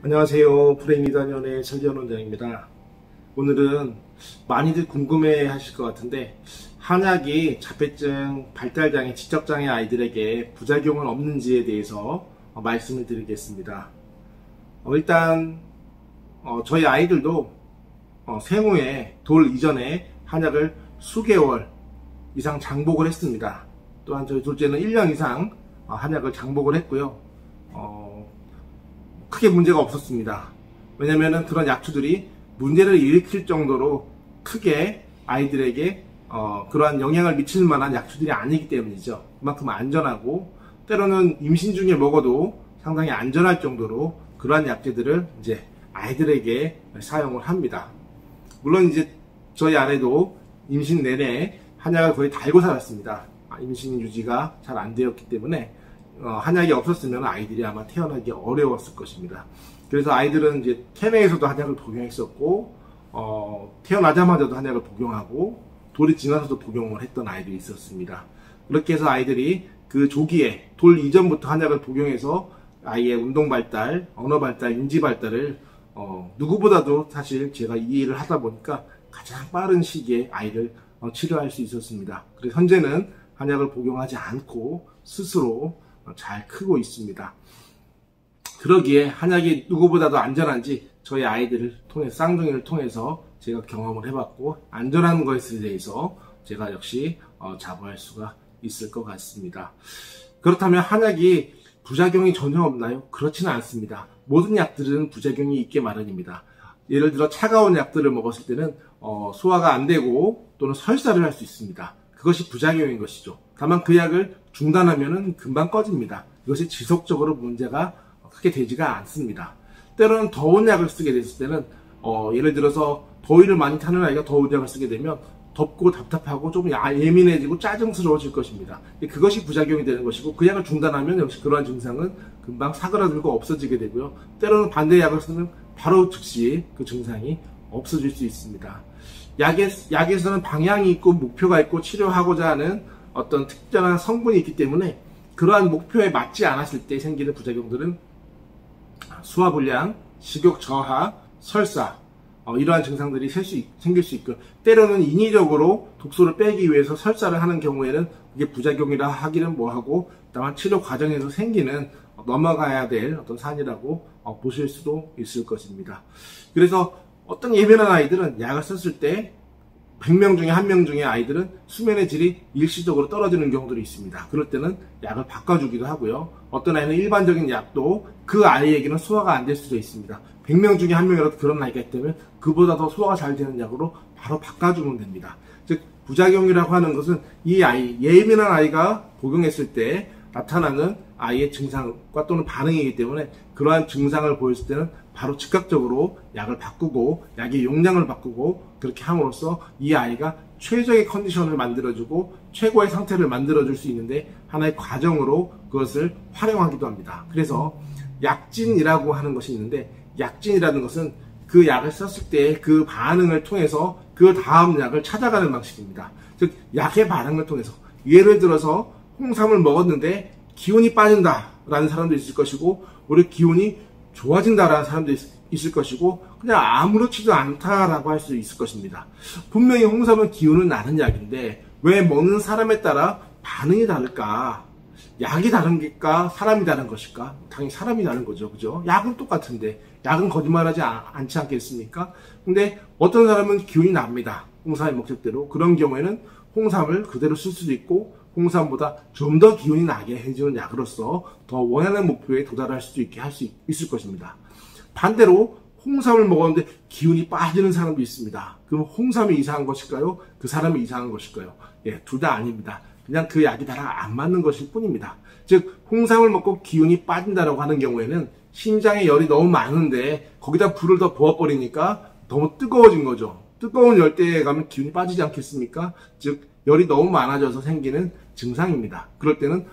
안녕하세요. 불행이단연의 설지현 원장입니다. 오늘은 많이들 궁금해 하실 것 같은데, 한약이 자폐증, 발달장애, 지적장애 아이들에게 부작용은 없는지에 대해서 말씀을 드리겠습니다. 일단 저희 아이들도 생후에 돌 이전에 한약을 수개월 이상 장복을 했습니다. 또한 저희 둘째는 1년 이상 한약을 장복을 했고요. 크게 문제가 없었습니다. 왜냐면은 그런 약초들이 문제를 일으킬 정도로 크게 아이들에게 그러한 영향을 미칠 만한 약초들이 아니기 때문이죠. 그만큼 안전하고, 때로는 임신 중에 먹어도 상당히 안전할 정도로 그러한 약재들을 이제 아이들에게 사용을 합니다. 물론 이제 저희 아내도 임신 내내 한약을 거의 달고 살았습니다. 임신 유지가 잘 안 되었기 때문에 한약이 없었으면 아이들이 아마 태어나기 어려웠을 것입니다. 그래서 아이들은 이제 태내에서도 한약을 복용했었고, 태어나자마자도 한약을 복용하고, 돌이 지나서도 복용을 했던 아이들이 있었습니다. 그렇게 해서 아이들이 그 조기에 돌 이전부터 한약을 복용해서 아이의 운동 발달, 언어 발달, 인지 발달을 누구보다도 사실 제가 이 일을 하다 보니까 가장 빠른 시기에 아이를 치료할 수 있었습니다. 그래서 현재는 한약을 복용하지 않고 스스로 잘 크고 있습니다. 그러기에 한약이 누구보다도 안전한지 저희 아이들을 통해서, 쌍둥이를 통해서 제가 경험을 해봤고, 안전한 것에 대해서 제가 역시 자부할 수가 있을 것 같습니다. 그렇다면 한약이 부작용이 전혀 없나요? 그렇지는 않습니다. 모든 약들은 부작용이 있게 마련입니다. 예를 들어 차가운 약들을 먹었을 때는 소화가 안 되고 또는 설사를 할 수 있습니다. 그것이 부작용인 것이죠. 다만 그 약을 중단하면은 금방 꺼집니다. 이것이 지속적으로 문제가 크게 되지가 않습니다. 때로는 더운 약을 쓰게 됐을 때는 예를 들어서 더위를 많이 타는 아이가 더운 약을 쓰게 되면 덥고 답답하고 좀 예민해지고 짜증스러워질 것입니다. 그것이 부작용이 되는 것이고, 그 약을 중단하면 역시 그러한 증상은 금방 사그라들고 없어지게 되고요. 때로는 반대 약을 쓰면 바로 즉시 그 증상이 없어질 수 있습니다. 약에서는 방향이 있고 목표가 있고 치료하고자 하는 어떤 특별한 성분이 있기 때문에 그러한 목표에 맞지 않았을 때 생기는 부작용들은 소화불량, 식욕 저하, 설사, 이러한 증상들이 생길 수 있고, 때로는 인위적으로 독소를 빼기 위해서 설사를 하는 경우에는 그게 부작용이라 하기는 뭐하고, 다만 치료 과정에서 생기는 넘어가야 될 어떤 산이라고 보실 수도 있을 것입니다. 그래서 어떤 예민한 아이들은 약을 썼을 때 100명 중에 1명 중에 아이들은 수면의 질이 일시적으로 떨어지는 경우들이 있습니다. 그럴 때는 약을 바꿔주기도 하고요. 어떤 아이는 일반적인 약도 그 아이에게는 소화가 안 될 수도 있습니다. 100명 중에 1명이라도 그런 아이가 있다면 그보다 더 소화가 잘 되는 약으로 바로 바꿔주면 됩니다. 즉, 부작용이라고 하는 것은 이 아이, 예민한 아이가 복용했을 때 나타나는 아이의 증상과 또는 반응이기 때문에 그러한 증상을 보였을 때는 바로 즉각적으로 약을 바꾸고 약의 용량을 바꾸고, 그렇게 함으로써 이 아이가 최적의 컨디션을 만들어주고 최고의 상태를 만들어줄 수 있는데 하나의 과정으로 그것을 활용하기도 합니다. 그래서 약진이라고 하는 것이 있는데, 약진이라는 것은 그 약을 썼을 때 그 반응을 통해서 그 다음 약을 찾아가는 방식입니다. 즉, 약의 반응을 통해서, 예를 들어서 홍삼을 먹었는데 기운이 빠진다 라는 사람도 있을 것이고, 오히려 기운이 좋아진다 라는 사람도 있을 것이고, 그냥 아무렇지도 않다라고 할 수 있을 것입니다. 분명히 홍삼은 기운은 나는 약인데 왜 먹는 사람에 따라 반응이 다를까? 약이 다른 걸까? 사람이 다른 것일까? 당연히 사람이 다른 거죠. 그죠? 약은 똑같은데, 약은 거짓말하지 않지 않겠습니까? 근데 어떤 사람은 기운이 납니다. 홍삼의 목적대로. 그런 경우에는 홍삼을 그대로 쓸 수도 있고, 홍삼보다 좀 더 기운이 나게 해주는 약으로서 더 원하는 목표에 도달할 수도 있게 할 수 있을 것입니다. 반대로 홍삼을 먹었는데 기운이 빠지는 사람도 있습니다. 그럼 홍삼이 이상한 것일까요? 그 사람이 이상한 것일까요? 예, 둘 다 아닙니다. 그냥 그 약이 나랑 안 맞는 것일 뿐입니다. 즉, 홍삼을 먹고 기운이 빠진다라고 하는 경우에는 심장에 열이 너무 많은데 거기다 불을 더 부어버리니까 너무 뜨거워진 거죠. 뜨거운 열대에 가면 기운이 빠지지 않겠습니까? 즉, 열이 너무 많아져서 생기는 증상입니다. 그럴 때는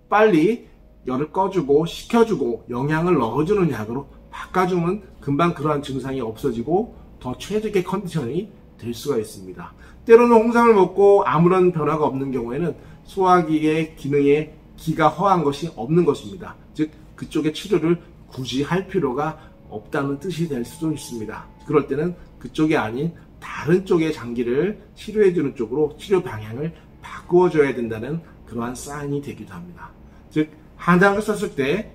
빨리 열을 꺼주고 식혀주고 영양을 넣어주는 약으로 바꿔주면 금방 그러한 증상이 없어지고 더 최적의 컨디션이 될 수가 있습니다. 때로는 홍삼을 먹고 아무런 변화가 없는 경우에는 소화기의 기능에 기가 허한 것이 없는 것입니다. 즉, 그쪽의 치료를 굳이 할 필요가 없다는 뜻이 될 수도 있습니다. 그럴 때는 그쪽이 아닌 다른 쪽의 장기를 치료해주는 쪽으로 치료 방향을 바꾸어줘야 된다는 그러한 사인이 되기도 합니다. 즉, 한약을 썼을 때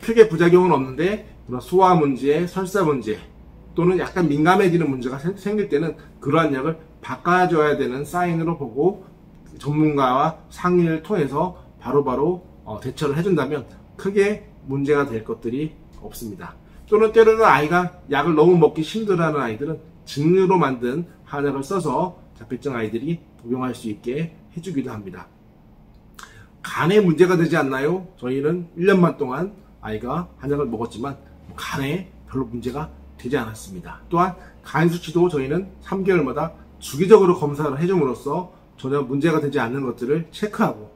크게 부작용은 없는데 소화 문제, 설사 문제 또는 약간 민감해지는 문제가 생길 때는 그러한 약을 바꿔줘야 되는 사인으로 보고 전문가와 상의를 통해서 바로바로 대처를 해준다면 크게 문제가 될 것들이 없습니다. 또는 때로는 아이가 약을 너무 먹기 힘들어하는 아이들은 증류로 만든 한약을 써서 자폐증 아이들이 복용할 수 있게 해주기도 합니다. 간에 문제가 되지 않나요? 저희는 1년만 동안 아이가 한약을 먹었지만 간에 별로 문제가 되지 않았습니다. 또한 간 수치도 저희는 3개월마다 주기적으로 검사를 해줌으로써 전혀 문제가 되지 않는 것들을 체크하고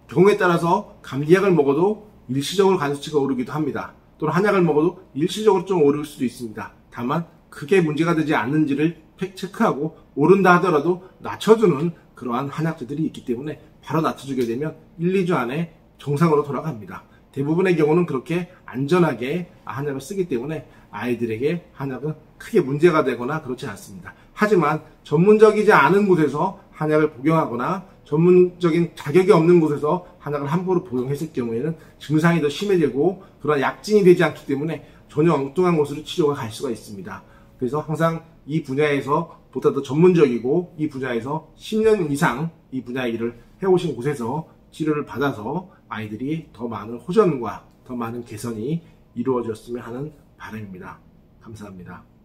경우에 따라서 감기약을 먹어도 일시적으로 간 수치가 오르기도 합니다. 또는 한약을 먹어도 일시적으로 좀 오를 수도 있습니다. 다만 크게 문제가 되지 않는지를 체크하고 오른다 하더라도 낮춰주는 그러한 한약들이 있기 때문에 바로 낮춰주게 되면 1, 2주 안에 정상으로 돌아갑니다. 대부분의 경우는 그렇게 안전하게 한약을 쓰기 때문에 아이들에게 한약은 크게 문제가 되거나 그렇지 않습니다. 하지만 전문적이지 않은 곳에서 한약을 복용하거나 전문적인 자격이 없는 곳에서 한약을 함부로 복용했을 경우에는 증상이 더 심해지고 그런 약진이 되지 않기 때문에 전혀 엉뚱한 곳으로 치료가 갈 수가 있습니다. 그래서 항상 이 분야에서 보다 더 전문적이고 이 분야에서 10년 이상 이 분야의 일을 해오신 곳에서 치료를 받아서 아이들이 더 많은 호전과 더 많은 개선이 이루어졌으면 하는 바람입니다. 감사합니다.